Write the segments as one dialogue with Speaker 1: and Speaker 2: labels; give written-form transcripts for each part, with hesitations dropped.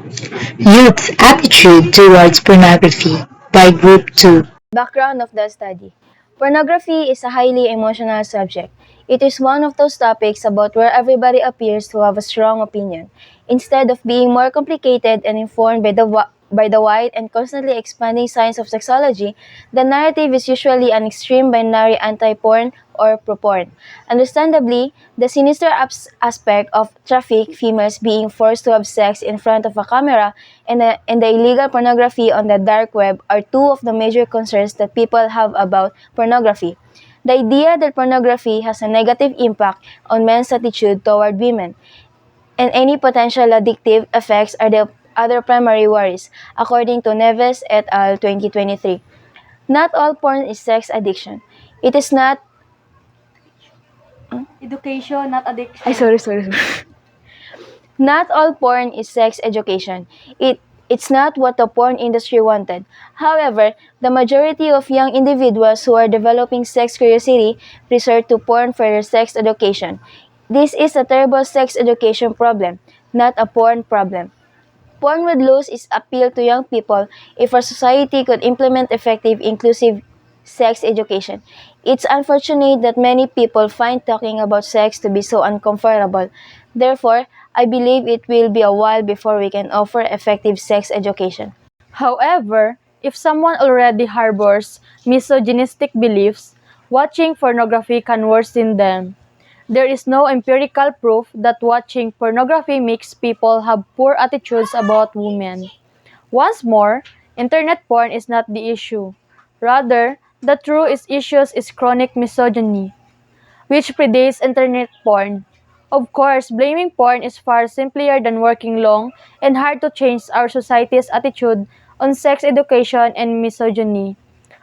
Speaker 1: Youth's Attitude Towards Pornography by Group 2.
Speaker 2: Background of the study. Pornography is a highly emotional subject. It is one of those topics about where everybody appears to have a strong opinion. Instead of being more complicated and informed by the wide and constantly expanding science of sexology, the narrative is usually an extreme binary anti-porn or pro-porn. Understandably, the sinister aspect of traffic females being forced to have sex in front of a camera and the illegal pornography on the dark web are two of the major concerns that people have about pornography. The idea that pornography has a negative impact on men's attitude toward women and any potential addictive effects are the other primary worries, according to Neves et al. 2023. Not all porn is sex addiction. It is not.
Speaker 3: Education, not addiction.
Speaker 2: Sorry. Not all porn is sex education. It's not what the porn industry wanted. However, the majority of young individuals who are developing sex curiosity resort to porn for their sex education. This is a terrible sex education problem, not a porn problem. Porn would lose its appeal to young people if our society could implement effective, inclusive sex education. It's unfortunate that many people find talking about sex to be so uncomfortable. Therefore, I believe it will be a while before we can offer effective sex education.
Speaker 3: However, if someone already harbors misogynistic beliefs, watching pornography can worsen them. There is no empirical proof that watching pornography makes people have poor attitudes about women. Once more, internet porn is not the issue. Rather, the true issue is chronic misogyny, which predates internet porn. Of course, blaming porn is far simpler than working long and hard to change our society's attitude on sex education and misogyny.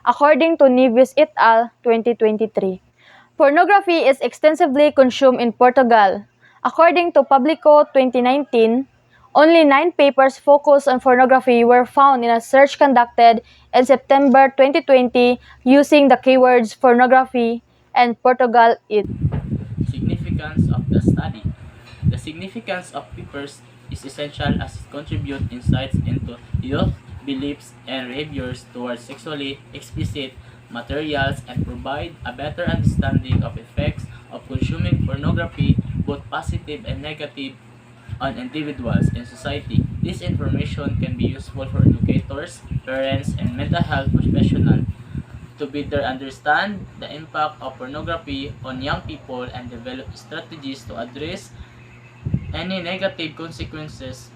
Speaker 3: According to Neves et al. 2023. Pornography is extensively consumed in Portugal. According to Publico 2019, only 9 papers focused on pornography were found in a search conducted in September 2020 using the keywords pornography and Portugal it.
Speaker 4: Significance of the study. The significance of papers is essential as it contributes insights into youth beliefs and behaviors towards sexually explicit materials and provide a better understanding of effects of consuming pornography, both positive and negative, on individuals and society. This information can be useful for educators, parents, and mental health professionals to better understand the impact of pornography on young people and develop strategies to address any negative consequences.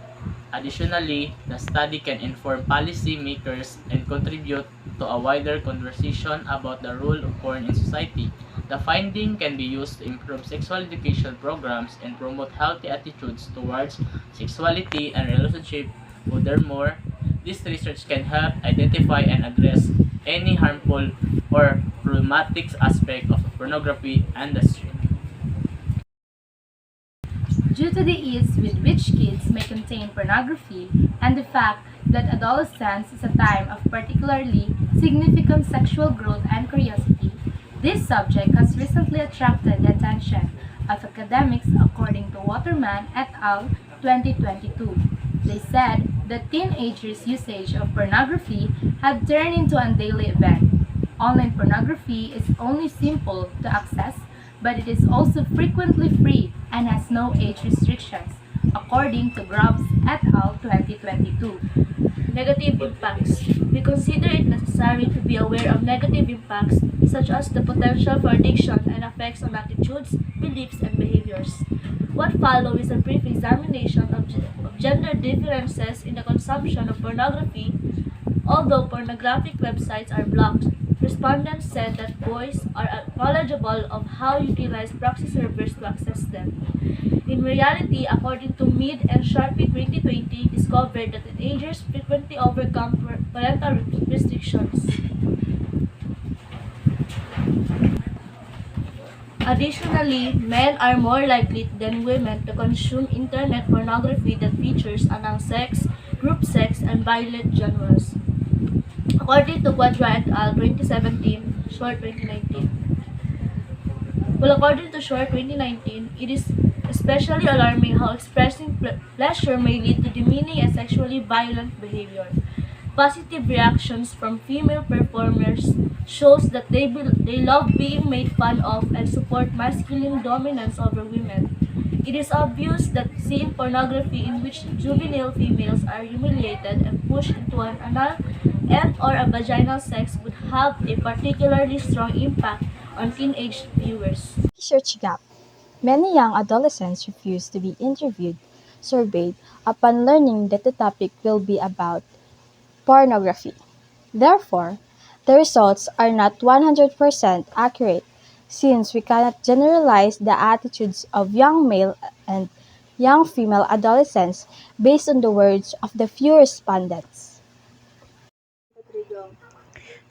Speaker 4: Additionally, the study can inform policy makers and contribute to a wider conversation about the role of porn in society. The finding can be used to improve sexual education programs and promote healthy attitudes towards sexuality and relationship. Furthermore, this research can help identify and address any harmful or problematic aspect of the pornography industry.
Speaker 5: Due to the ease with which kids may contain pornography and the fact that adolescence is a time of particularly significant sexual growth and curiosity, this subject has recently attracted the attention of academics according to Waterman et al. 2022. They said that teenagers' usage of pornography had turned into a daily event. Online pornography is only simple to access, but it is also frequently free and has no age restrictions, according to Grubbs et al. 2022.
Speaker 6: Negative impacts. We consider it necessary to be aware of negative impacts such as the potential for addiction and effects on attitudes, beliefs, and behaviors. What follows is a brief examination of gender differences in the consumption of pornography. Although pornographic websites are blocked, respondents said that boys are knowledgeable of how to utilize proxy servers to access them. In reality, according to Mead and Sharpie 2020, discovered that teenagers frequently overcome parental restrictions. Additionally, men are more likely than women to consume internet pornography that features anal sex, group sex, and violent genres. According to Quadra et al. 2017, Short 2019. Well, according to Short 2019, it is especially alarming how expressing pleasure may lead to demeaning and sexually violent behavior. Positive reactions from female performers shows that they love being made fun of and support masculine dominance over women. It is obvious that seeing pornography in which juvenile females are humiliated and pushed into an anal and or a vaginal sex would have a particularly strong impact on teenage viewers.
Speaker 3: Research gap. Many young adolescents refuse to be surveyed upon learning that the topic will be about pornography. Therefore, the results are not 100% accurate since we cannot generalize the attitudes of young male and young female adolescents based on the words of the few respondents.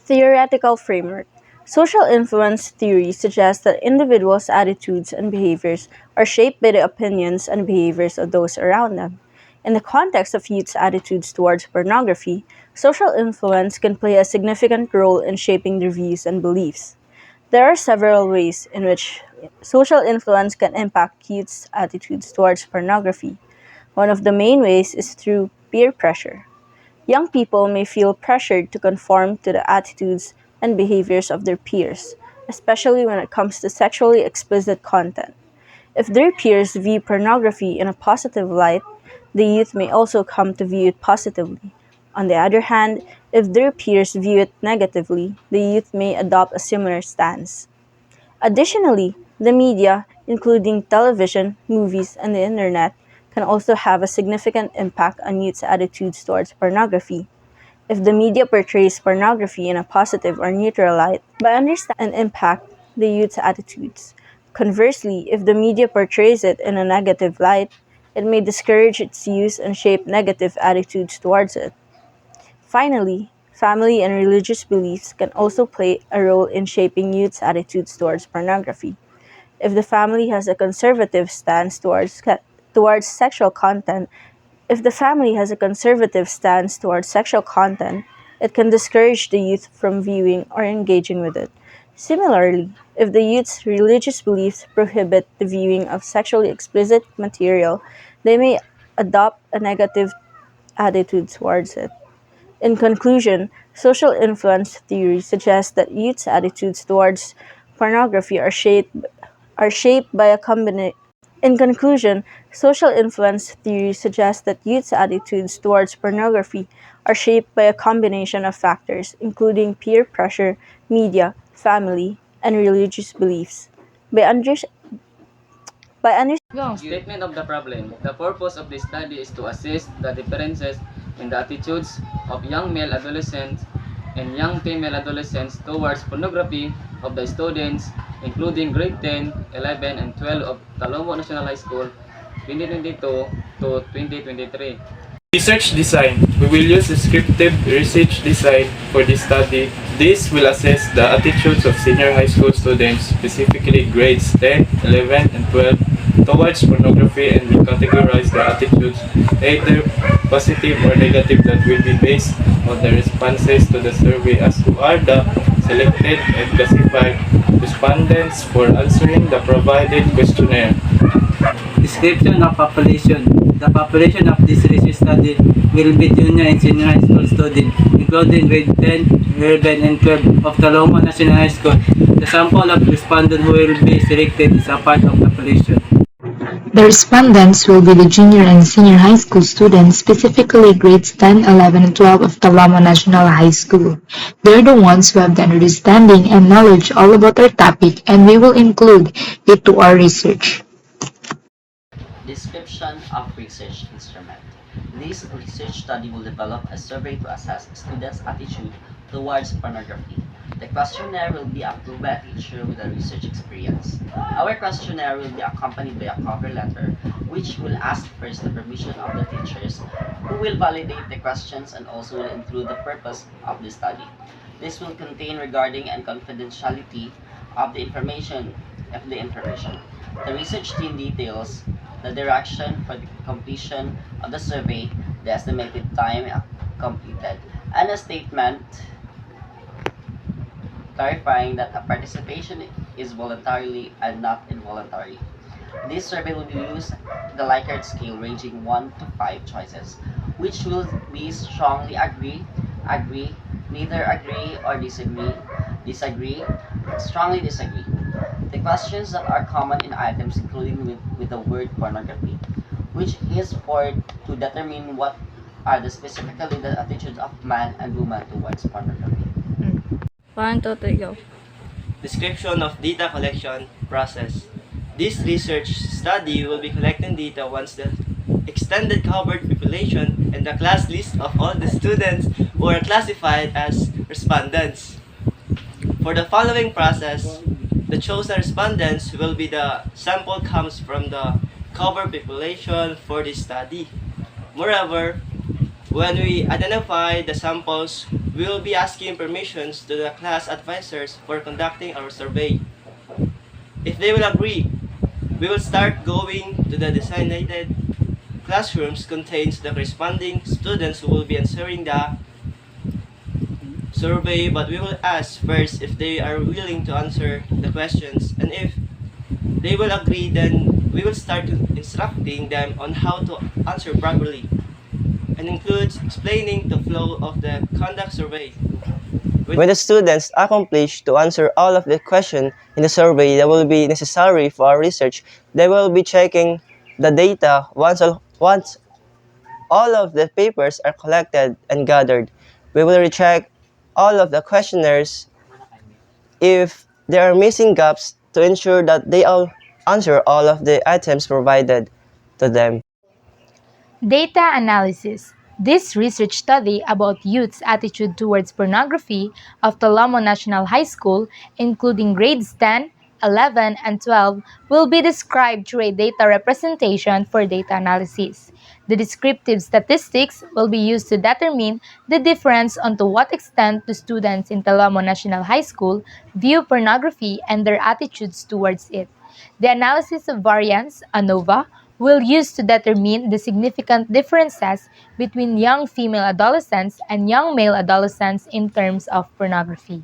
Speaker 3: Theoretical framework. Social influence theory suggests that individuals' attitudes and behaviors are shaped by the opinions and behaviors of those around them. In the context of youth's attitudes towards pornography, social influence can play a significant role in shaping their views and beliefs. There are several ways in which social influence can impact youth's attitudes towards pornography. One of the main ways is through peer pressure. Young people may feel pressured to conform to the attitudes and behaviors of their peers, especially when it comes to sexually explicit content. If their peers view pornography in a positive light, the youth may also come to view it positively. On the other hand, if their peers view it negatively, the youth may adopt a similar stance. Additionally, the media, including television, movies, and the internet, can also have a significant impact on youth's attitudes towards pornography. If the media portrays pornography in a positive or neutral light, by understanding and impact the youth's attitudes. Conversely, if the media portrays it in a negative light, it may discourage its use and shape negative attitudes towards it. Finally, family and religious beliefs can also play a role in shaping youth's attitudes towards pornography. If the family has a conservative stance towards sexual content, if the family has a conservative stance towards sexual content, it can discourage the youth from viewing or engaging with it. Similarly, if the youth's religious beliefs prohibit the viewing of sexually explicit material, they may adopt a negative attitude towards it. In conclusion, social influence theory suggests that youth's attitudes towards pornography are shaped by a combination. In conclusion, social influence theory suggests that youth's attitudes towards pornography are shaped by a combination of factors, including peer pressure, media, family, and religious beliefs. By, under- by understanding
Speaker 7: Statement of the problem. The purpose of the study is to assess the differences in the attitudes of young male adolescents and young female adolescents towards pornography of the students, including grade 10, 11, and 12 of Talomo National High School, 2022 to 2023.
Speaker 8: Research design. We will use descriptive research design for this study. This will assess the attitudes of senior high school students, specifically grades 10, 11, and 12, towards pornography and will categorize the attitudes, either positive or negative, that will be based on the responses to the survey as who are the selected and classified respondents for answering the provided questionnaire.
Speaker 9: Description of population. The population of this research study will be junior and senior high school students, including grade 10, 11, and 12 of Talomo National High School. The sample of respondents who will be selected is a part of the population.
Speaker 1: The respondents will be the junior and senior high school students, specifically grades 10, 11, and 12 of Talamo National High School. They're the ones who have the understanding and knowledge all about our topic, and we will include it to our research.
Speaker 10: Description of research instrument. This research study will develop a survey to assess students' attitude towards pornography. The questionnaire will be approved by a teacher with a research experience. Our questionnaire will be accompanied by a cover letter, which will ask first the permission of the teachers, who will validate the questions and also will include the purpose of the study. This will contain regarding and confidentiality of the information. The research team details the direction for the completion of the survey, the estimated time completed, and a statement clarifying that participation is voluntarily and not involuntary. This survey will use the Likert scale ranging 1 to 5 choices, which will be strongly agree, agree, neither agree or disagree, disagree, strongly disagree. The questions that are common in items including with the word pornography, which is for to determine what are the specifically the attitudes of man and woman towards pornography.
Speaker 11: 1, 2, 3, go.
Speaker 12: Description of data collection process. This research study will be collecting data once the extended covered population and the class list of all the students who are classified as respondents. For the following process, the chosen respondents will be the sample comes from the covered population for this study. Moreover, when we identify the samples, we will be asking permissions to the class advisors for conducting our survey. If they will agree, we will start going to the designated classrooms contains the corresponding students who will be answering the survey, but we will ask first if they are willing to answer the questions, and if they will agree, then we will start instructing them on how to answer properly, and includes explaining the flow of the conduct survey. When the students accomplish to answer all of the questions in the survey that will be necessary for our research, they will be checking the data once all of the papers are collected and gathered. We will recheck all of the questionnaires if there are missing gaps to ensure that they all answer all of the items provided to them.
Speaker 1: Data analysis. This research study about youth's attitude towards pornography of Tolomo National High School, including grades 10, 11, and 12, will be described through a data representation for data analysis. The descriptive statistics will be used to determine the difference on to what extent the students in Tolomo National High School view pornography and their attitudes towards it. The analysis of variance, ANOVA, will use to determine the significant differences between young female adolescents and young male adolescents in terms of pornography.